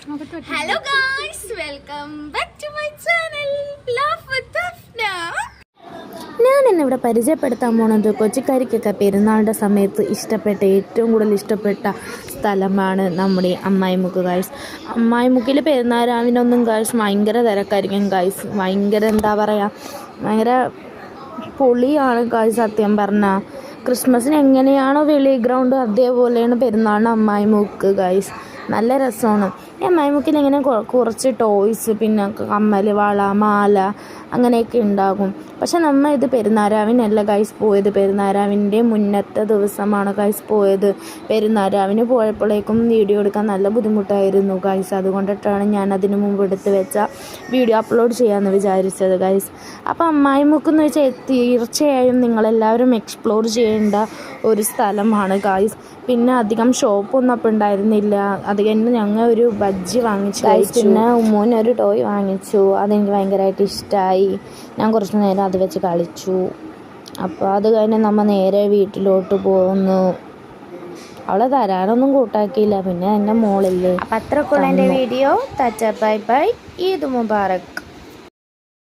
Hello guys, welcome back to my channel Laugh with Afna. ഞാൻ ഇന്നിവിടെ പരിചയപ്പെടുത്താൻ പോണത് കൊച്ചിക്കാരിക്കൊക്കെ പെരുന്നാളിൻ്റെ സമയത്ത് ഏറ്റവും കൂടുതൽ ഇഷ്ടപ്പെട്ട സ്ഥലമാണ് നമ്മുടെ അമ്മായിമുക്ക് ഗായ്സ്. അമ്മായിമുക്കിൽ പെരുന്നാളിനൊന്നും ഗായ്സ് ഭയങ്കര തിരക്കായിരിക്കും ഗായ്സ്. ഭയങ്കര എന്താ പറയുക, ഭയങ്കര പൊളിയാണ് ഗായ്സ്. സത്യം പറഞ്ഞാൽ ക്രിസ്മസിന് എങ്ങനെയാണോ വെളി ഗ്രൗണ്ട് അതേപോലെയാണ് പെരുന്നാളിന് അമ്മായിമുക്ക് ഗായ്സ്. നല്ല രസമാണ്. ഈ അമ്മായിമുക്കിൽ ഇങ്ങനെ കുറച്ച് ടോയ്സ്, പിന്നെ കമ്മൽ, വള, മാല അങ്ങനെയൊക്കെ ഉണ്ടാകും. പക്ഷെ നമ്മൾ ഇത് പെരുന്നാരാവിനല്ല ഗൈസ് പോയത്, പെരുന്നാരാവിൻ്റെ മുന്നത്തെ ദിവസമാണ് ഗൈസ് പോയത്. പെരുന്നാരാവിന് പോയപ്പോഴേക്കും വീഡിയോ എടുക്കാൻ നല്ല ബുദ്ധിമുട്ടായിരുന്നു ഗൈസ്. അതുകൊണ്ടിട്ടാണ് ഞാൻ അതിന് മുമ്പ് എടുത്ത് വെച്ച വീഡിയോ അപ്ലോഡ് ചെയ്യാമെന്ന് വിചാരിച്ചത് ഗൈസ്. അപ്പോൾ അമ്മായിമുക്ക് എന്ന് വെച്ചാൽ തീർച്ചയായും നിങ്ങളെല്ലാവരും എക്സ്പ്ലോർ ചെയ്യേണ്ട ഒരു സ്ഥലമാണ് ഗൈസ്. പിന്നെ അധികം ഷോപ്പൊന്നും അപ്പം ഉണ്ടായിരുന്നില്ല. അത് കഴിഞ്ഞ് ഞങ്ങൾ ഒരു ബജ്ജി വാങ്ങിച്ചു ഗൈസ്. പിന്നെ ഉമ്മൂനൊരു ടോയ് വാങ്ങിച്ചു. അതെനിക്ക് ഭയങ്കരമായിട്ട് ഇഷ്ടമായി. ഞാൻ കുറച്ച് നേരം അത് വെച്ച് കളിച്ചു. അപ്പോൾ അത് കഴിഞ്ഞ് നമ്മൾ നേരെ വീട്ടിലോട്ട് പോകുന്നു. അവളെ തരാനൊന്നും കൂട്ടാക്കിയില്ല. പിന്നെ എൻ്റെ മോളില്ലേ. അപ്പം അത്രക്കുള്ള എൻ്റെ video. Bye bye. Eid Mubarak.